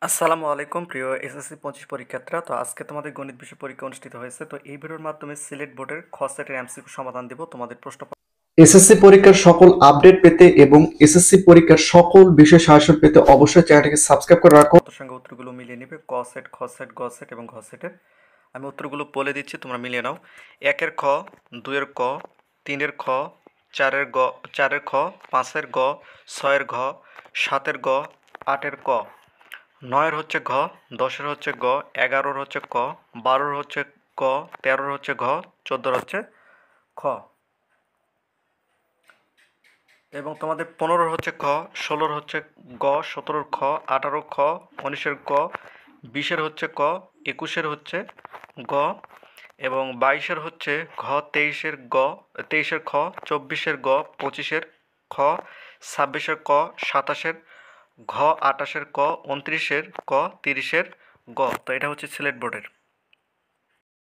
আসসালামু আলাইকুম প্রিয় এসএসসি 25 পরীক্ষার্থীরা। তো আজকে তোমাদের গণিত বিষয় পরীক্ষা অনুষ্ঠিত হয়েছে। তো এই ভিডিওর মাধ্যমে সিলেট বোর্ডের খ সেটের এমসিকিউ সমাধান দেব। তোমাদের প্রশ্ন এসএসসি পরীক্ষার সকল আপডেট পেতে এবং এসএসসি পরীক্ষার সকল বিষয় সাহায্য পেতে অবশ্যই চ্যানেলটিকে সাবস্ক্রাইব করে রাখুন। সঙ্গে উত্তরগুলো মিলিয়ে নেবে, ক সেট, খ সেট, গ সেট এবং ঘ সেটের। আমি উত্তরগুলো বলে দিচ্ছি, তোমরা মিলিয়ে নাও। 1-এর খ, 2-এর ক, 3-এর খ, 4-এর খ, 5-এর গ, 6-এর ঘ, 7-এর গ, 8-এর ক, 9-এর হচ্ছে ঘ, 10-এর হচ্ছে গ, 11-ওর হচ্ছে ক, 12-ওর হচ্ছে ক, 13-ওর হচ্ছে ঘ, 14-ওর হচ্ছে খ। এবং তোমাদের 15-ওর হচ্ছে খ, 16-ওর হচ্ছে গ, 17-ওর খ, 18-ওর খ, 19-এর গ, 20-এর হচ্ছে ক, 21-এর হচ্ছে গ এবং 22-এর হচ্ছে ঘ, 23-এর খ, 24-এর গ, 25-এর খ, 26-এর ক, 27-এর ঘ, 28-এর ক, 29-এর ক, 30-এর গ। তো এটা হচ্ছে সিলেট বোর্ডের।